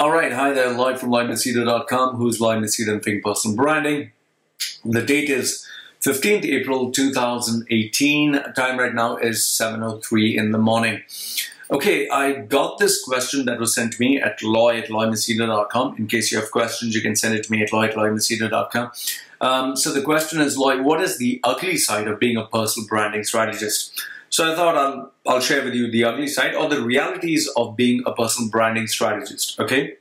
All right, hi there, Lloyd from Machedo.com, who's Lloyd Machedo and Think Personal Branding. The date is 15th April 2018. Time right now is 7:03 in the morning. Okay, I got this question that was sent to me at Lloyd@LloydMachedo.com. In case you have questions, you can send it to me at Lloyd@LloydMachedo.com. So the question is, Lloyd, what is the ugly side of being a personal branding strategist? So I thought I'll share with you the ugly side or the realities of being a personal branding strategist. Okay.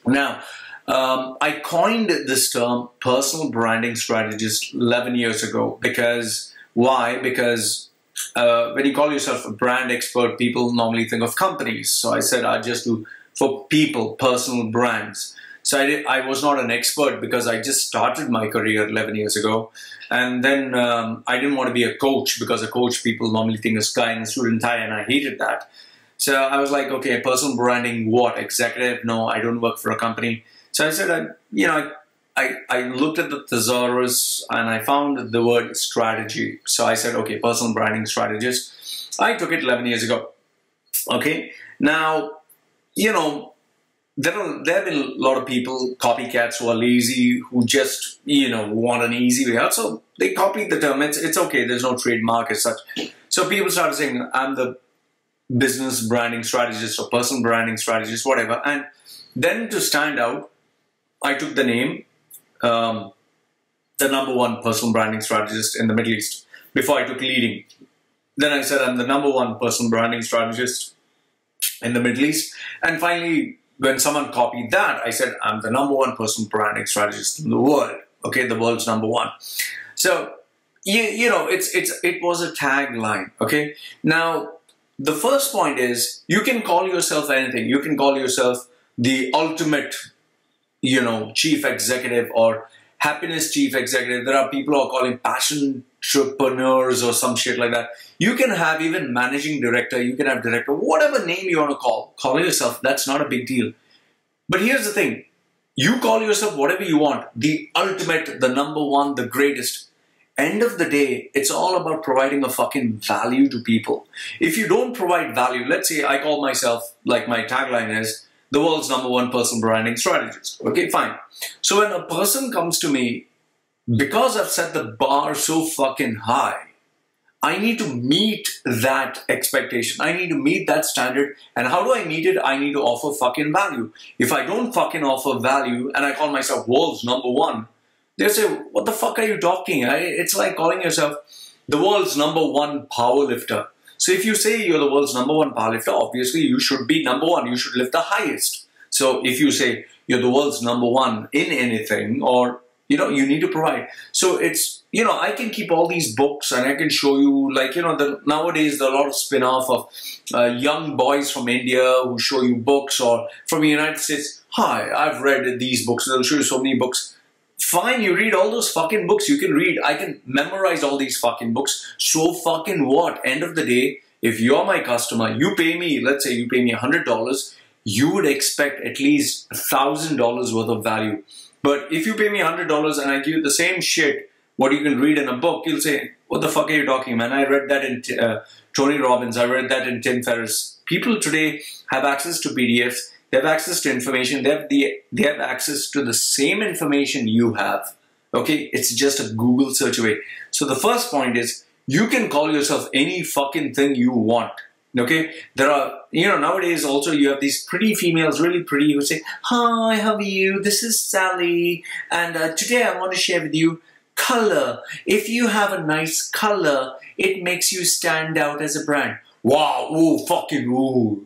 Now, I coined this term personal branding strategist 11 years ago because why? Because when you call yourself a brand expert, people normally think of companies. So I said I just do for people, personal brands. So I was not an expert because I just started my career 11 years ago. And then I didn't want to be a coach because a coach people normally think is guy in a suit and tie, and I hated that. So I was like, okay, personal branding, what? Executive? No, I don't work for a company. So I said, I looked at the thesaurus and I found the word strategy. So I said, okay, personal branding strategist. I took it 11 years ago. Okay, now, there have been a lot of people, copycats, who are lazy, who just, want an easy way out. So they copied the term. It's okay. There's no trademark as such. So people started saying, I'm the business branding strategist or personal branding strategist, whatever. And then to stand out, I took the name, the #1 personal branding strategist in the Middle East before I took leading. Then I said, I'm the #1 personal branding strategist in the Middle East. And finally, when someone copied that, I said, I'm the #1 personal branding strategist in the world. Okay, the world's #1. So, it was a tagline. Okay, now the first point is you can call yourself anything. You can call yourself the ultimate, chief executive or happiness chief executive. There are people who are calling passion entrepreneurs or some shit like that. You can have even managing director, you can have director, whatever name you want to call yourself. That's not a big deal. But here's the thing. You call yourself whatever you want, the ultimate, the #1, the greatest. End of the day, it's all about providing a fucking value to people. If you don't provide value, let's say I call myself, like my tagline is, the world's #1 personal branding strategist. Okay, fine. So when a person comes to me, because I've set the bar so fucking high, I need to meet that expectation. I need to meet that standard. And how do I meet it? I need to offer fucking value. If I don't fucking offer value and I call myself world's #1, they say, what the fuck are you talking? It's like calling yourself the world's #1 powerlifter. So if you say you're the world's #1 powerlifter, obviously you should be #1. You should lift the highest. So if you say you're the world's #1 in anything, or, you need to provide. So it's, I can keep all these books and I can show you, like, nowadays there are a lot of spin-off of young boys from India who show you books, or from the United States. Hi, I've read these books. They'll show you so many books. Fine, you read all those fucking books. You can read. I can memorize all these fucking books. So fucking what? End of the day, if you're my customer, you pay me, let's say you pay me $100, you would expect at least $1,000 worth of value. But if you pay me $100 and I give you the same shit, what you can read in a book, you'll say, what the fuck are you talking, man? I read that in Tony Robbins. I read that in Tim Ferriss. People today have access to PDFs. They have access to information. They have access to the same information you have. Okay, it's just a Google search away. So the first point is you can call yourself any fucking thing you want. Okay, there are, nowadays also you have these pretty females, really pretty, who say, hi, how are you? This is Sally, and today I want to share with you color. If you have a nice color, it makes you stand out as a brand. Wow, ooh, fucking ooh.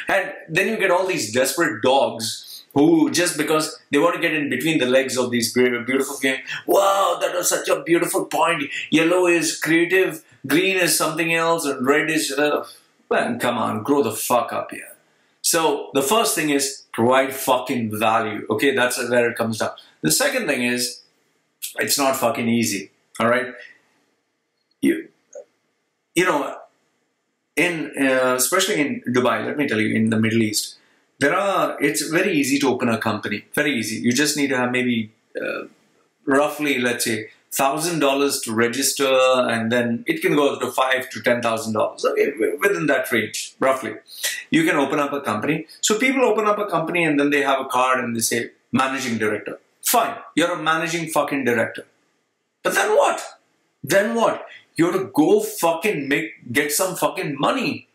And then you get all these desperate dogs who, just because they want to get in between the legs of these beautiful females, wow, that was such a beautiful point. Yellow is creative, green is something else, and red is, man, come on, grow the fuck up here. So the first thing is provide fucking value. Okay, that's where it comes down. The second thing is, it's not fucking easy. All right, especially in Dubai, let me tell you, in the Middle East, it's very easy to open a company. Very easy. You just need to have maybe roughly, let's say, $1,000 to register, and then it can go to $5,000 to $10,000. Okay, within that range, roughly. You can open up a company. So people open up a company and then they have a card and they say, managing director. Fine, you're a managing fucking director. But then what? Then what? You have to go fucking get some fucking money.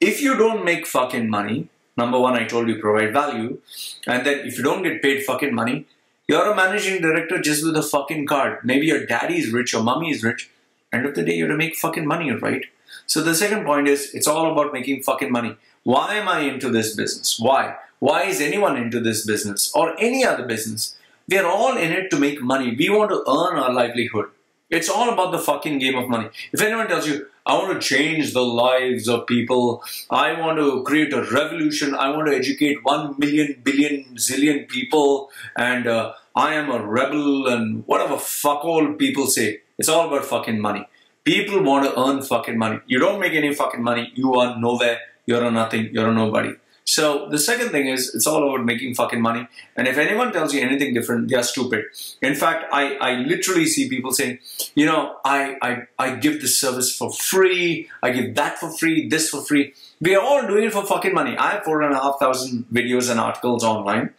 If you don't make fucking money, number one, I told you, provide value. And then if you don't get paid fucking money, you're a managing director just with a fucking card. Maybe your daddy is rich, your mommy is rich. End of the day, you have to make fucking money, right? So the second point is, it's all about making fucking money. Why am I into this business? Why? Why is anyone into this business or any other business? We are all in it to make money. We want to earn our livelihood. It's all about the fucking game of money. If anyone tells you, I want to change the lives of people, I want to create a revolution, I want to educate 1 million, billion, zillion people, and I am a rebel, and whatever fuck all people say, it's all about fucking money. People want to earn fucking money. You don't make any fucking money, you are nowhere, you're a nothing, you're a nobody. So the second thing is, it's all about making fucking money. And if anyone tells you anything different, they're stupid. In fact, I literally see people saying, you know, I give this service for free, I give that for free, this for free. We are all doing it for fucking money. I have 4,500 videos and articles online.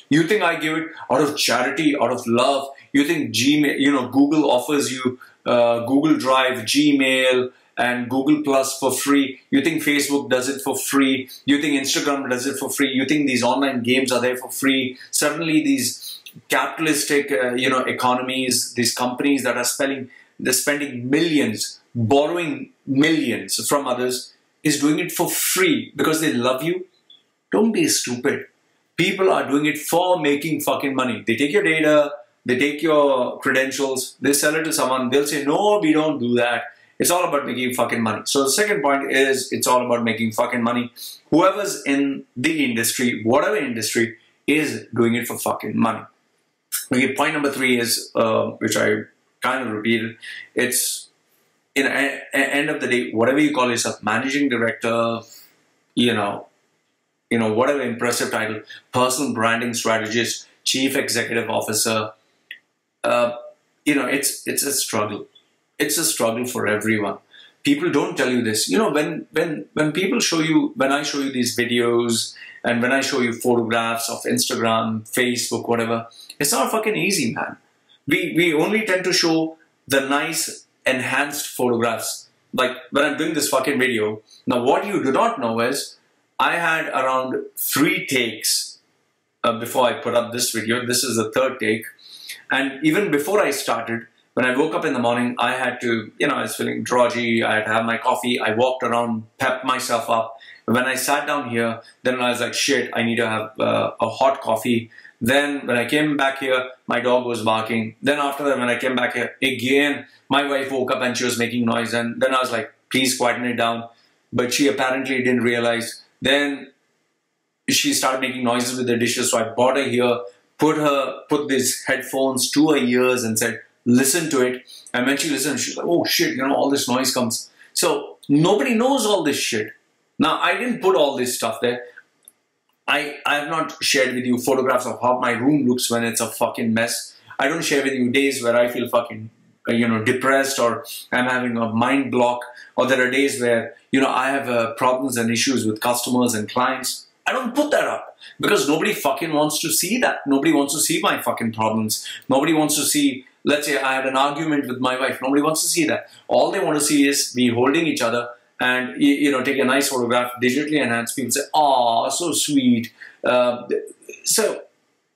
You think I give it out of charity, out of love? You think Gmail, you know, Google offers you Google Drive, Gmail, and Google Plus for free? You think Facebook does it for free? You think Instagram does it for free? You think these online games are there for free? Suddenly these capitalistic, economies, these companies that are spending millions, borrowing millions from others, is doing it for free because they love you? Don't be stupid. People are doing it for making fucking money. They take your data, they take your credentials, they sell it to someone, they'll say, no, we don't do that. It's all about making fucking money. So the second point is, it's all about making fucking money. Whoever's in the industry, whatever industry, is doing it for fucking money. Okay, point number 3 is, which I kind of repeated, it's, in end of the day, whatever you call yourself, managing director, whatever impressive title, personal branding strategist, chief executive officer, it's a struggle. It's a struggle for everyone. People don't tell you this. You know, when people show you, when I show you these videos and when I show you photographs of Instagram, Facebook, whatever, it's not fucking easy, man. We only tend to show the nice enhanced photographs. Like when I'm doing this fucking video. Now what you do not know is, I had around 3 takes before I put up this video. This is the 3rd take. And even before I started, when I woke up in the morning, I had to, I was feeling drowsy, I had to have my coffee, I walked around, pepped myself up. When I sat down here, then I was like, shit, I need to have a hot coffee. Then when I came back here, my dog was barking. Then after that, when I came back here, again, my wife woke up and she was making noise. And then I was like, please quieten it down. But she apparently didn't realize. Then she started making noises with the dishes. So I brought her here, put these headphones to her ears and said, listen to it. And when she listened, she's like, oh shit, all this noise comes. So nobody knows all this shit. Now, I didn't put all this stuff there. I have not shared with you photographs of how my room looks when it's a fucking mess. I don't share with you days where I feel fucking, depressed, or I'm having a mind block, or there are days where, I have problems and issues with customers and clients. I don't put that up because nobody fucking wants to see that. Nobody wants to see my fucking problems. Nobody wants to see, let's say I had an argument with my wife. Nobody wants to see that. All they want to see is me holding each other and, take a nice photograph, digitally enhanced. People say, oh, so sweet. So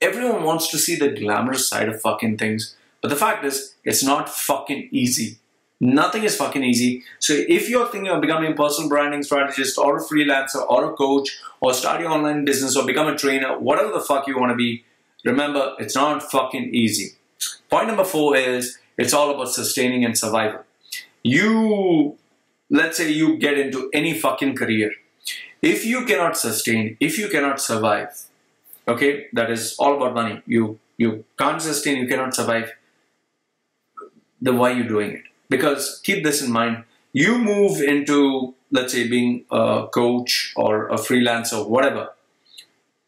everyone wants to see the glamorous side of fucking things. But the fact is, it's not fucking easy. Nothing is fucking easy. So if you're thinking of becoming a personal branding strategist or a freelancer or a coach or start your online business or become a trainer, whatever the fuck you want to be, remember, it's not fucking easy. Point number 4 is, it's all about sustaining and survival. Let's say you get into any fucking career. If you cannot sustain, if you cannot survive, okay, that is all about money. You can't sustain, you cannot survive, then why are you doing it? Because keep this in mind, you move into, let's say, being a coach or a freelancer, whatever.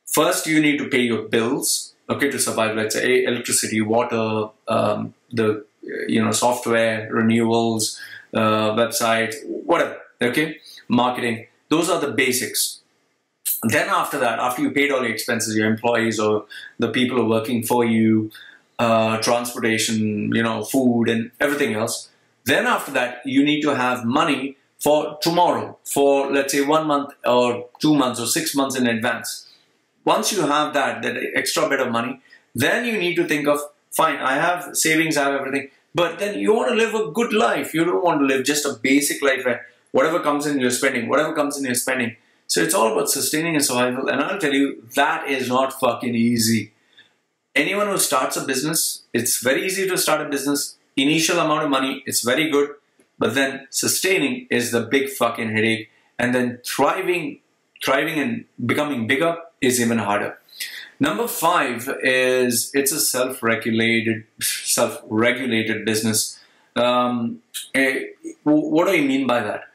First, you need to pay your bills, okay, to survive. Let's say electricity, water, software, renewals, website, whatever, okay, marketing. Those are the basics. Then after that, after you paid all your expenses, your employees or the people who are working for you, transportation, food and everything else, then after that, you need to have money for tomorrow, for let's say 1 month or 2 months or 6 months in advance. Once you have that extra bit of money, then you need to think of, fine, I have savings, I have everything, but then you want to live a good life. You don't want to live just a basic life where whatever comes in, you're spending, whatever comes in, you're spending. So it's all about sustaining and survival. And I'll tell you, that is not fucking easy. Anyone who starts a business, it's very easy to start a business. Initial amount of money, it's very good. But then sustaining is the big fucking headache. And then thriving and becoming bigger is even harder. Number 5 is it's a self-regulated business. What do I mean by that?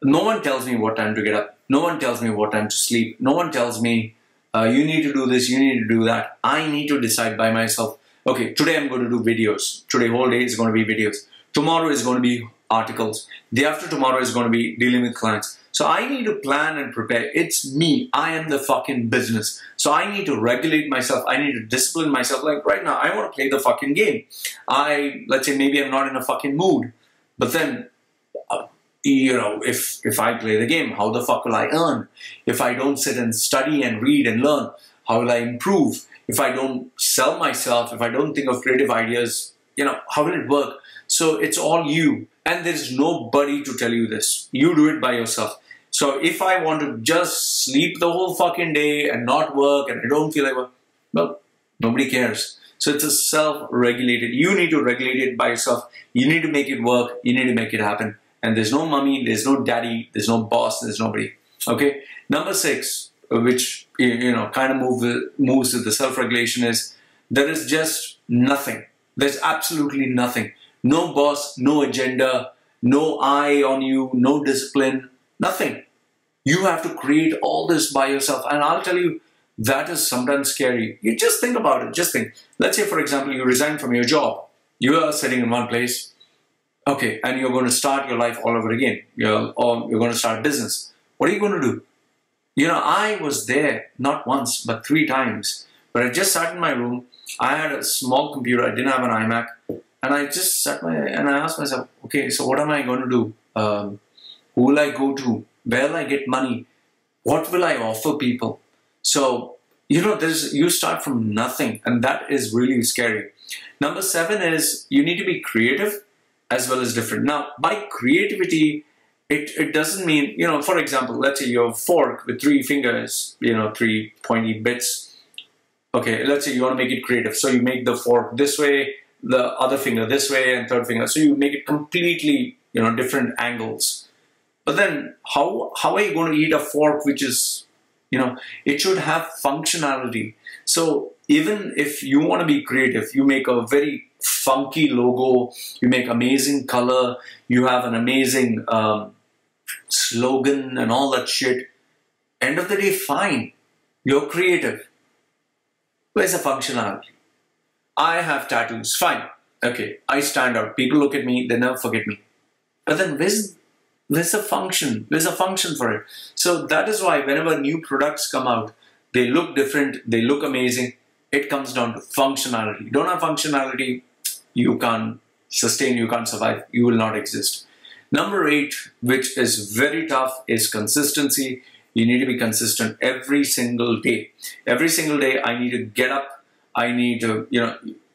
No one tells me what time to get up. No one tells me what time to sleep. No one tells me you need to do this, you need to do that. I need to decide by myself. Okay, today I'm going to do videos. Today whole day is going to be videos. Tomorrow is going to be articles. Day after tomorrow is going to be dealing with clients. So I need to plan and prepare. It's me. I am the fucking business. So I need to regulate myself. I need to discipline myself. Like right now, I want to play the fucking game. Let's say maybe I'm not in a fucking mood. But then, if I play the game, how the fuck will I earn? If I don't sit and study and read and learn, how will I improve? If I don't sell myself, if I don't think of creative ideas, how will it work? So it's all you. And there's nobody to tell you this. You do it by yourself. So if I want to just sleep the whole fucking day and not work and I don't feel like work, well, nobody cares. So it's a self-regulated. You need to regulate it by yourself. You need to make it work. You need to make it happen. And there's no mommy, there's no daddy, there's no boss, there's nobody. Okay. Number 6, which kind of moves to the self-regulation, is there is just nothing. There's absolutely nothing. No boss, no agenda, no eye on you, no discipline, nothing. You have to create all this by yourself. And I'll tell you, that is sometimes scary. You just think about it. Just think. Let's say, for example, you resign from your job. You are sitting in one place. Okay, and you're going to start your life all over again. You're going to start a business. What are you going to do? I was there not once, but 3 times. But I just sat in my room. I had a small computer. I didn't have an iMac. And I just sat and I asked myself, okay, so what am I going to do? Who will I go to? Where will I get money? What will I offer people? So, you start from nothing, and that is really scary. Number 7 is you need to be creative as well as different. Now, by creativity, it doesn't mean, for example, let's say you have a fork with 3 fingers, 3 pointy bits. Okay, let's say you want to make it creative. So you make the fork this way, the other finger this way, and third finger. So you make it completely, different angles. But then how are you going to eat a fork which is, it should have functionality. So even if you want to be creative, you make a very funky logo, you make amazing color, you have an amazing slogan and all that shit. End of the day, fine. You're creative. Where's the functionality? I have tattoos. Fine. Okay. I stand out. People look at me. They never forget me. But then where's a function? There's a function for it. So that is why whenever new products come out, they look different. They look amazing. It comes down to functionality. You don't have functionality, you can't sustain, you can't survive. You will not exist. Number 8, which is very tough, is consistency. You need to be consistent every single day. Every single day, I need to get up. I need to,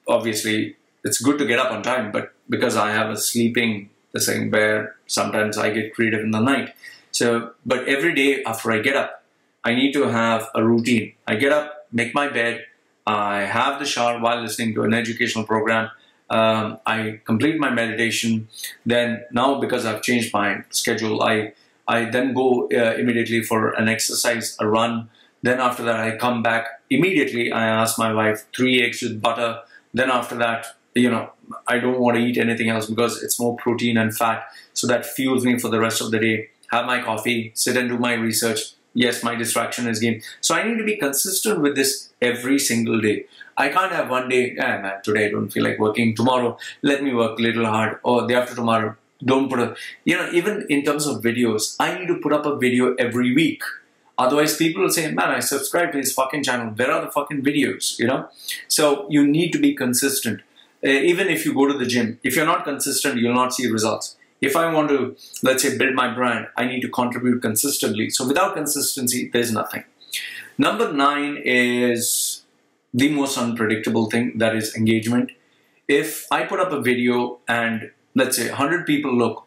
obviously, it's good to get up on time, but because I have a sleeping thing where sometimes I get creative in the night. So, but every day after I get up, I need to have a routine. I get up, make my bed, I have the shower while listening to an educational program. I complete my meditation. Then now, because I've changed my schedule, I then go immediately for an exercise, a run. Then after that, I come back immediately. I ask my wife 3 eggs with butter. Then after that, I don't want to eat anything else because it's more protein and fat. So that fuels me for the rest of the day. Have my coffee, sit and do my research. Yes, my distraction is game. So I need to be consistent with this every single day. I can't have one day, man, today I don't feel like working. Tomorrow, let me work a little hard. Or day after tomorrow, don't put a, even in terms of videos, I need to put up a video every week. Otherwise, people will say, man, I subscribe to his fucking channel. Where are the fucking videos, So you need to be consistent. Even if you go to the gym, if you're not consistent, you'll not see results. If I want to, let's say, build my brand, I need to contribute consistently. So without consistency, there's nothing. Number 9 is the most unpredictable thing, that is engagement. If I put up a video and let's say 100 people look,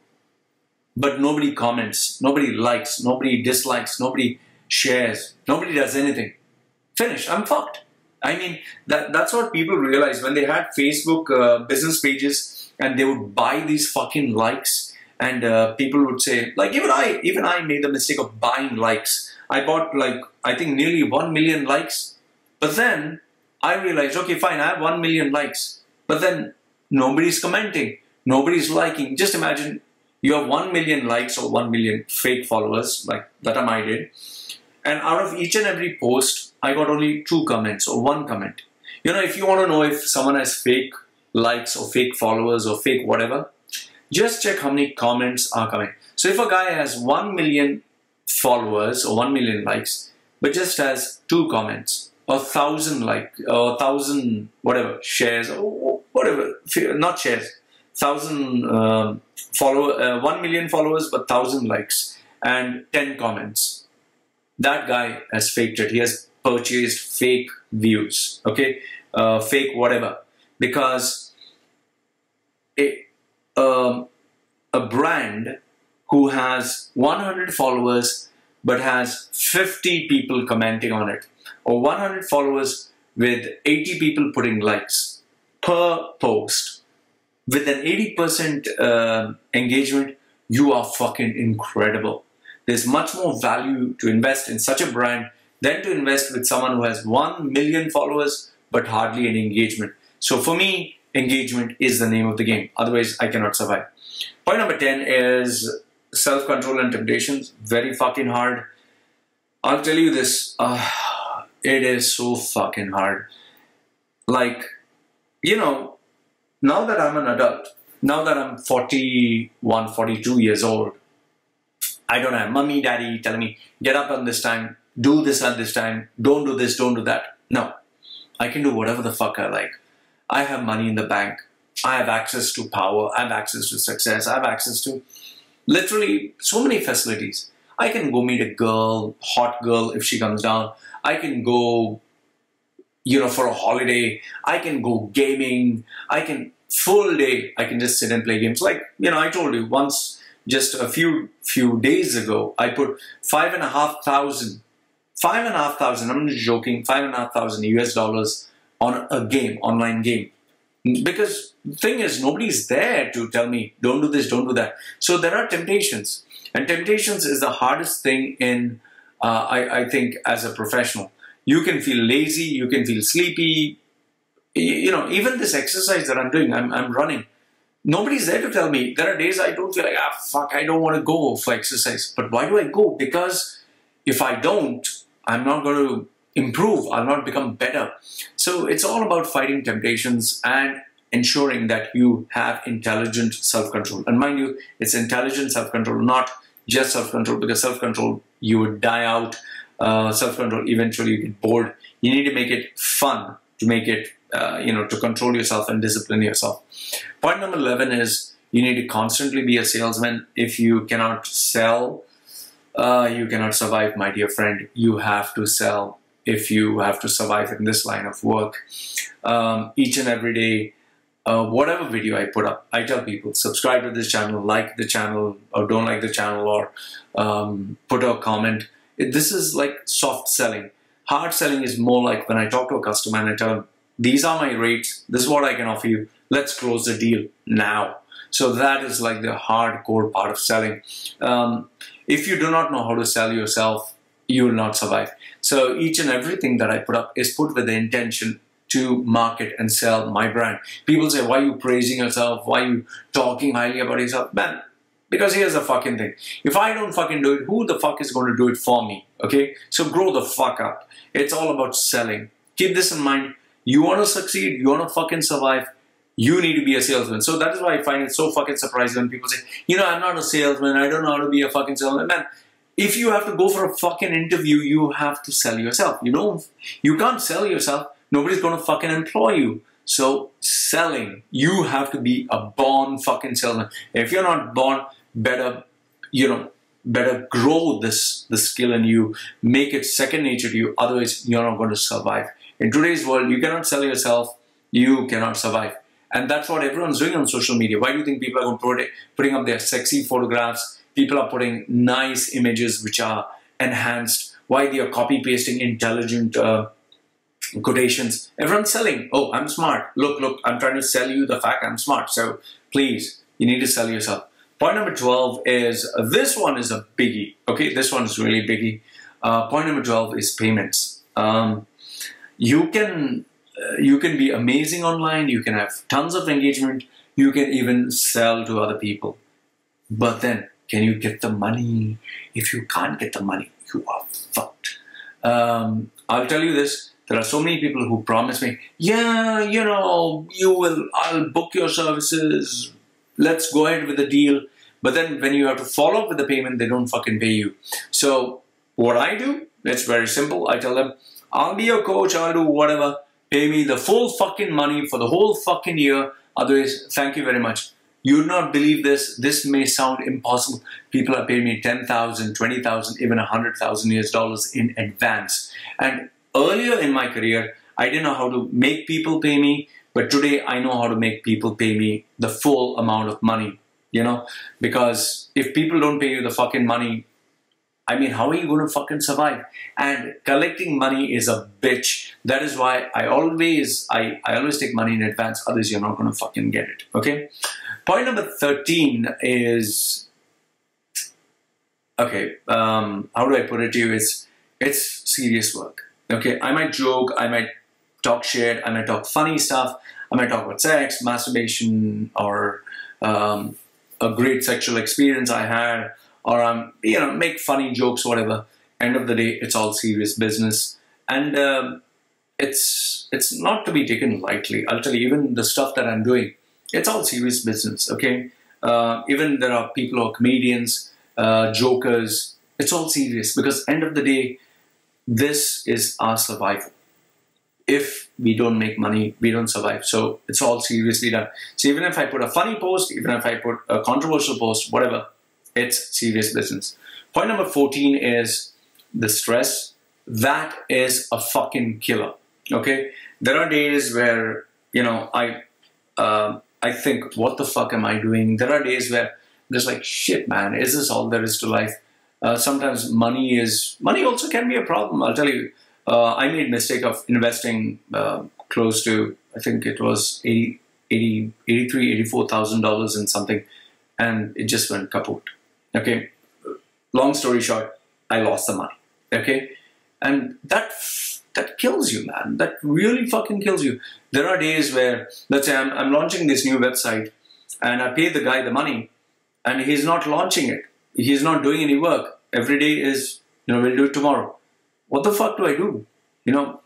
but nobody comments, nobody likes, nobody dislikes, nobody shares, nobody does anything, finished, I'm fucked. I mean, that's what people realize when they had Facebook business pages and they would buy these fucking likes, and people would say, like, even I made the mistake of buying likes. I bought, like, I think nearly 1 million likes, but then I realized, okay, fine, I have 1 million likes, but then nobody's commenting, nobody's liking. Just imagine you have 1 million likes or 1 million fake followers, like that time I did, and out of each and every post, I got only 2 comments or 1 comment. If you want to know if someone has fake likes or fake followers or fake whatever, just check how many comments are coming. So if a guy has 1 million followers or 1 million likes, but just has 2 comments, or 1,000 or 1,000 whatever shares or whatever, not shares, 1,000 follow 1 million followers but 1,000 likes and 10 comments, that guy has faked it. He has purchased fake views, okay, fake whatever, because a brand who has 100 followers but has 50 people commenting on it, or 100 followers with 80 people putting likes per post, with an 80% engagement, you are fucking incredible. There's much more value to invest in such a brand than to invest with someone who has 1 million followers but hardly any engagement. So for me, engagement is the name of the game. Otherwise, I cannot survive. Point number 10 is self-control and temptations. Very fucking hard. I'll tell you this. It is so fucking hard. Like, now that I'm an adult, now that I'm 41, 42 years old, I don't have mommy, daddy telling me, get up on this time, do this at this time, don't do this, don't do that. No, I can do whatever the fuck I like. I have money in the bank. I have access to power. I have access to success. I have access to literally so many facilities. I can go meet a girl, hot girl, if she comes down. I can go, for a holiday. I can go gaming. I can, full day, I can just sit and play games. Like, I told you once, just a few days ago, I put $5,500, I'm not joking, $5,500 US on a game, online game. Because the thing is, nobody's there to tell me, don't do this, don't do that. So there are temptations. And temptations is the hardest thing in, I think, as a professional. You can feel lazy, you can feel sleepy. Even this exercise that I'm doing, I'm running. Nobody's there to tell me. There are days I don't feel like, fuck, I don't want to go for exercise. But why do I go? Because if I don't, I'm not going to improve. I'll not become better. So it's all about fighting temptations and ensuring that you have intelligent self-control. And mind you, it's intelligent self-control, not just self-control, because self-control, you would die out. Self-control, eventually you get bored. You need to make it fun, to make it, to control yourself and discipline yourself. Point number 11 is you need to constantly be a salesman. If you cannot sell, you cannot survive, my dear friend. You have to sell if you have to survive in this line of work. Each and every day, whatever video I put up, I tell people, subscribe to this channel, like the channel, or don't like the channel, or put a comment. This is like soft selling. Hard selling is more like when I talk to a customer and I tell them, these are my rates, this is what I can offer you, let's close the deal now. So that is like the hardcore part of selling. If you do not know how to sell yourself, you will not survive. So each and everything that I put up is put with the intention to market and sell my brand. People say, why are you praising yourself? Why are you talking highly about yourself? Man, because here's the fucking thing. If I don't fucking do it, who the fuck is going to do it for me? Okay? So grow the fuck up. It's all about selling. Keep this in mind. You want to succeed, you want to fucking survive, you need to be a salesman. So that is why I find it so fucking surprising when people say, you know, I'm not a salesman, I don't know how to be a fucking salesman. Man, if you have to go for a fucking interview, you have to sell yourself. You know, you can't sell yourself. Nobody's going to fucking employ you. So selling, you have to be a born fucking salesman. If you're not born, better, you know, better grow the skill in you, make it second nature to you. Otherwise, you're not going to survive. In today's world, you cannot sell yourself, you cannot survive. And that's what everyone's doing on social media. Why do you think people are putting up their sexy photographs? People are putting nice images which are enhanced. Why they are copy-pasting intelligent quotations? Everyone's selling. Oh, I'm smart. Look, I'm trying to sell you the fact I'm smart. So please, you need to sell yourself. Point number 12 is, this one is a biggie. Okay, this one is really biggie. Point number 12 is payments. You can be amazing online. You can have tons of engagement. You can even sell to other people. But then, can you get the money? If you can't get the money, you are fucked. I'll tell you this. There are so many people who promise me, yeah, you know, I'll book your services. Let's go ahead with the deal. But then when you have to follow up with the payment, they don't fucking pay you. So what I do, it's very simple. I tell them, I'll be your coach. I'll do whatever. Pay me the full fucking money for the whole fucking year. Otherwise, thank you very much. You would not believe this. This may sound impossible. People are paying me 10,000, 20,000, even 100,000 US dollars in advance. And earlier in my career, I didn't know how to make people pay me. But today, I know how to make people pay me the full amount of money. You know, because if people don't pay you the fucking money, I mean, how are you going to fucking survive? And collecting money is a bitch. That is why I always take money in advance. Otherwise, you're not going to fucking get it. Okay. Point number 13 is, okay, how do I put it to you? It's serious work. Okay. I might joke. I might talk shit. I might talk funny stuff. I might talk about sex, masturbation, or a great sexual experience I had, or you know, make funny jokes, whatever. End of the day, it's all serious business, and it's not to be taken lightly. I'll tell you, even the stuff that I'm doing, it's all serious business. Okay, even there are people who are comedians, jokers. It's all serious because end of the day, this is our survival. If we don't make money, we don't survive. So it's all seriously done. So even if I put a funny post, even if I put a controversial post, whatever, it's serious business. Point number 14 is the stress. That is a fucking killer. Okay? There are days where, you know, I think, what the fuck am I doing? There are days where I'm just like, shit, man, is this all there is to life? Sometimes money also can be a problem. I'll tell you. I made mistake of investing close to, I think it was $84,000 in something, and it just went kaput. Okay, long story short, I lost the money. Okay, and that kills you, man. That really fucking kills you. There are days where, let's say I'm launching this new website, and I pay the guy the money, and he's not launching it. He's not doing any work. Every day is, you know, we'll do it tomorrow. What the fuck do I do? You know,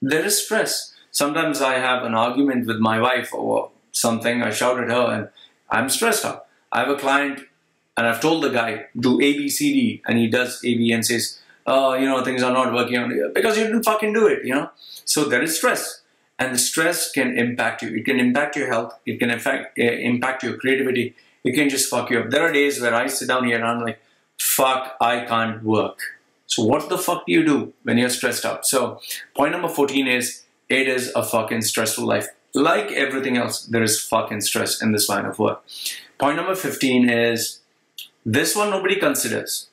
there is stress. Sometimes I have an argument with my wife or something. I shout at her and I'm stressed out. I have a client and I've told the guy, do A, B, C, D. And he does A, B and says, oh, you know, things are not working out because you didn't fucking do it, you know. So there is stress. And the stress can impact you. It can impact your health. It can impact your creativity. It can just fuck you up. There are days where I sit down here and I'm like, fuck, I can't work. So what the fuck do you do when you're stressed out? So point number 14 is, it is a fucking stressful life. Like everything else, there is fucking stress in this line of work. Point number 15 is, this one nobody considers.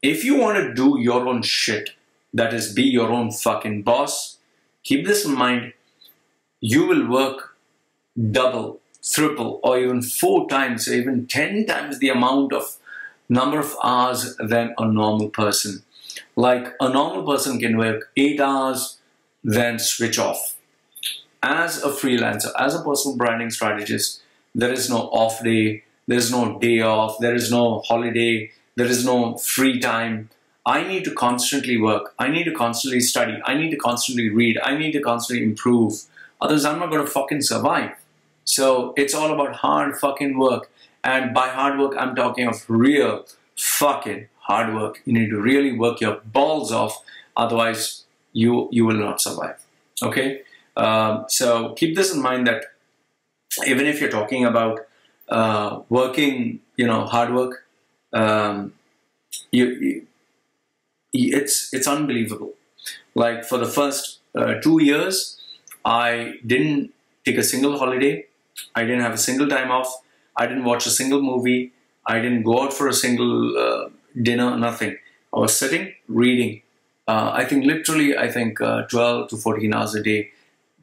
If you want to do your own shit, that is, be your own fucking boss, keep this in mind. You will work double, triple, or even 4 times, or even 10 times the number of hours than a normal person. Like a normal person can work 8 hours, then switch off. As a freelancer, as a personal branding strategist, there is no off day, there is no day off, there is no holiday, there is no free time. I need to constantly work. I need to constantly study. I need to constantly read. I need to constantly improve. Otherwise, I'm not going to fucking survive. So it's all about hard fucking work. And by hard work, I'm talking of real fucking hard work. You need to really work your balls off. Otherwise, you will not survive. Okay? So keep this in mind that even if you're talking about working, hard work, it's unbelievable. Like for the first 2 years, I didn't take a single holiday. I didn't have a single time off. I didn't watch a single movie. I didn't go out for a single dinner, nothing. I was sitting, reading. I think 12 to 14 hours a day,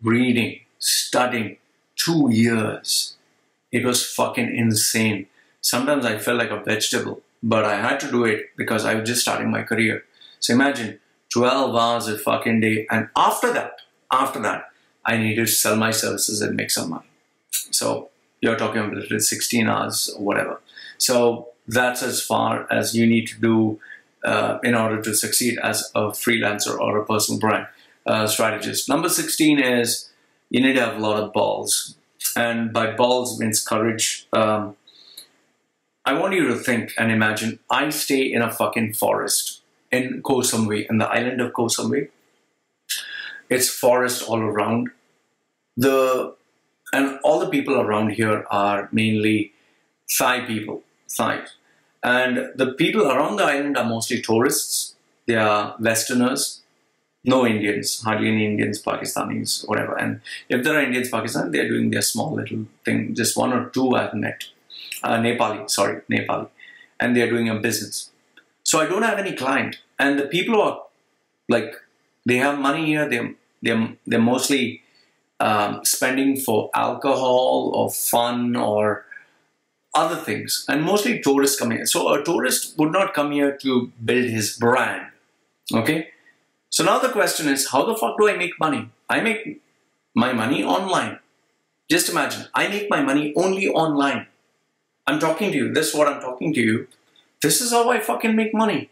reading, studying, 2 years. It was fucking insane. Sometimes I felt like a vegetable, but I had to do it because I was just starting my career. So imagine 12 hours a fucking day. And after that, I needed to sell my services and make some money. So you're talking about 16 hours or whatever. So that's as far as you need to do in order to succeed as a freelancer or a personal brand strategist. Number 16 is you need to have a lot of balls. And by balls means courage. I want you to think and imagine I stay in a fucking forest in Koh Samui, in the island of Koh Samui. It's forest all around. And all the people around here are mainly Thai people, Thais. And the people around the island are mostly tourists. They are Westerners, no Indians, hardly any Indians, Pakistanis, whatever. And if there are Indians, Pakistan, they're doing their small little thing. Just one or two I've met. Nepali. And they're doing a business. So I don't have any client. And the people are like, they have money here. They're mostly spending for alcohol or fun or other things, and mostly tourists coming here. So a tourist would not come here to build his brand. Okay? So now the question is, how the fuck do I make money? I make my money online. Just imagine, I make my money only online. I'm talking to you. This is what I'm talking to you. This is how I fucking make money.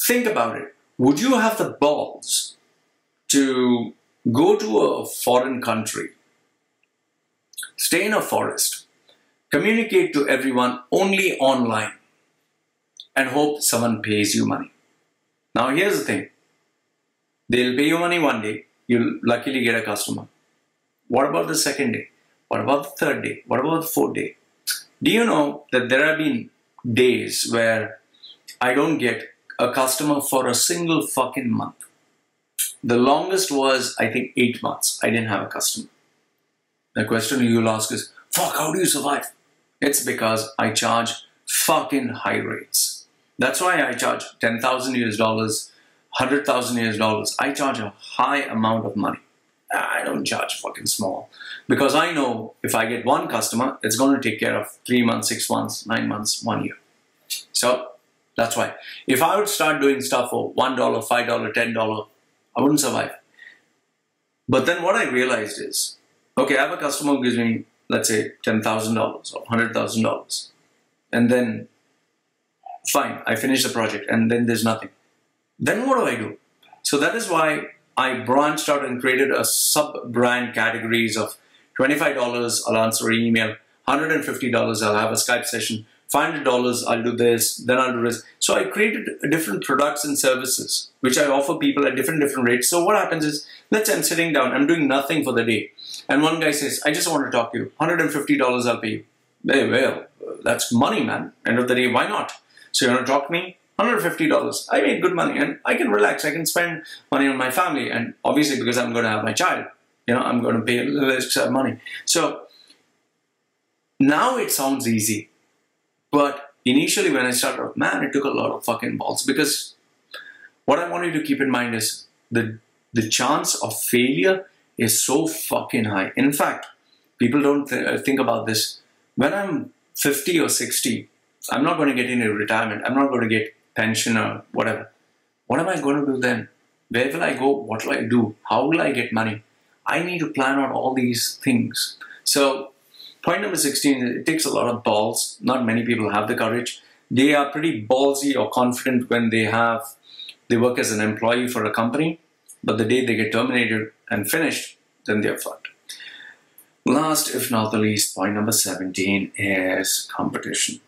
Think about it. Would you have the balls to go to a foreign country, stay in a forest, communicate to everyone only online, and hope someone pays you money? Now here's the thing. They'll pay you money one day. You'll luckily get a customer. What about the second day? What about the third day? What about the fourth day? Do you know that there have been days where I don't get a customer for a single fucking month? The longest was, I think, 8 months. I didn't have a customer. The question you'll ask is, fuck, how do you survive? It's because I charge fucking high rates. That's why I charge $10,000 US, $100,000 US. I charge a high amount of money. I don't charge fucking small. Because I know if I get one customer, it's going to take care of 3 months, 6 months, 9 months, 1 year. So that's why. If I would start doing stuff for $1, $5, $10, I wouldn't survive. But then what I realized is, okay, I have a customer who gives me, let's say, $10,000 or $100,000. And then, fine, I finish the project and then there's nothing. Then what do I do? So that is why I branched out and created a sub-brand categories of $25, I'll answer an email, $150, I'll have a Skype session, $500, I'll do this, then I'll do this. So I created different products and services, which I offer people at different rates. So what happens is, let's say I'm sitting down, I'm doing nothing for the day. And one guy says, I just want to talk to you. $150 I'll pay you. Hey, well, that's money, man. End of the day, why not? So you want to talk to me? $150. I make good money and I can relax. I can spend money on my family. And obviously because I'm going to have my child, I'm going to pay a little extra money. So now it sounds easy. But initially when I started off, man, it took a lot of fucking balls. Because what I want you to keep in mind is the chance of failure is so fucking high. In fact, people don't think about this. When I'm 50 or 60, I'm not going to get into retirement. I'm not going to get pension or whatever. What am I going to do then? Where will I go? What will I do? How will I get money? I need to plan out all these things. So point number 16, it takes a lot of balls. Not many people have the courage. they are pretty ballsy or confident when they work as an employee for a company, but the day they get terminated and finished, then they're fucked. Last, if not the least, point number 17 is competition.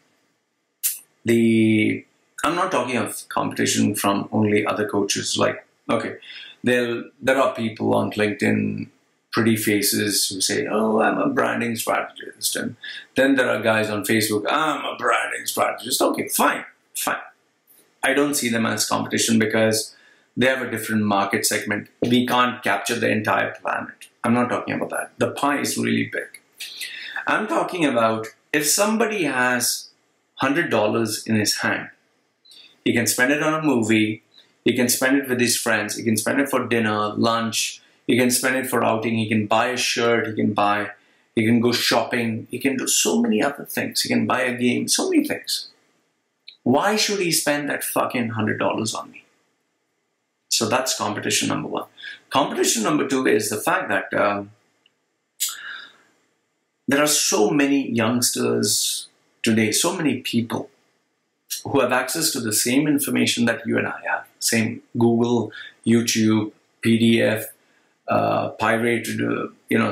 I'm not talking of competition from only other coaches. Like, okay, there are people on LinkedIn, pretty faces, who say, oh, I'm a branding strategist. And then there are guys on Facebook, I'm a branding strategist. Okay, fine. I don't see them as competition because they have a different market segment. We can't capture the entire planet. I'm not talking about that. The pie is really big. I'm talking about if somebody has $100 in his hand, he can spend it on a movie, he can spend it with his friends, he can spend it for dinner, lunch, he can spend it for outing, he can buy a shirt, he can go shopping, he can do so many other things, he can buy a game, so many things. Why should he spend that fucking $100 on me? So that's competition number one. Competition number two is the fact that there are so many youngsters today, so many people who have access to the same information that you and I have. Same Google, YouTube, PDF, pirated,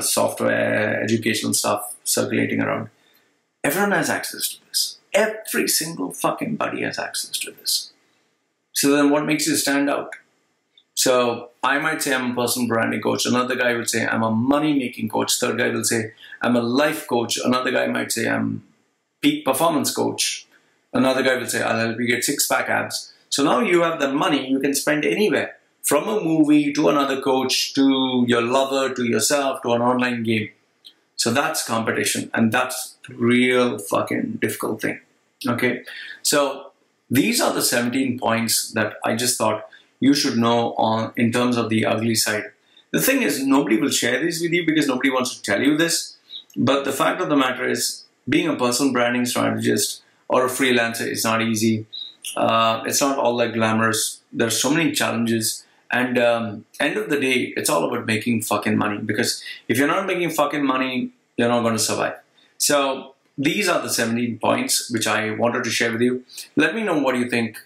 software, educational stuff circulating around. Everyone has access to this. Every single fucking buddy has access to this. So then what makes you stand out? So I might say I'm a personal branding coach. Another guy will say I'm a money-making coach. Third guy will say I'm a life coach. Another guy might say I'm peak performance coach. Another guy will say I'll help you get six-pack abs. So now you have the money you can spend anywhere. From a movie to another coach, to your lover, to yourself, to an online game. So that's competition, and that's the real fucking difficult thing. Okay, so these are the 17 points that I just thought you should know in terms of the ugly side. The thing is, nobody will share this with you because nobody wants to tell you this. But the fact of the matter is, being a personal branding strategist or a freelancer is not easy. It's not all that glamorous. There's so many challenges. And end of the day, it's all about making fucking money. Because if you're not making fucking money, you're not going to survive. So these are the 17 points which I wanted to share with you. Let me know what you think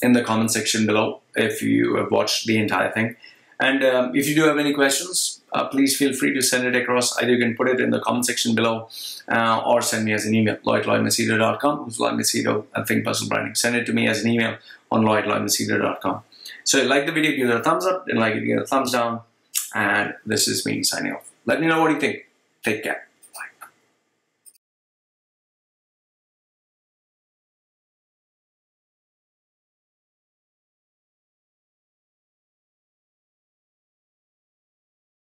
in the comment section below if you have watched the entire thing. And if you do have any questions, please feel free to send it across. Either you can put it in the comment section below or send me as an email, lloyd@machedo.com, who's Lloyd Machedo at Think Personal Branding. Send it to me as an email on lloyd@machedo.com. So if you like the video, give it a thumbs up. Didn't like it, give it a thumbs down. And this is me signing off. Let me know what you think. Take care.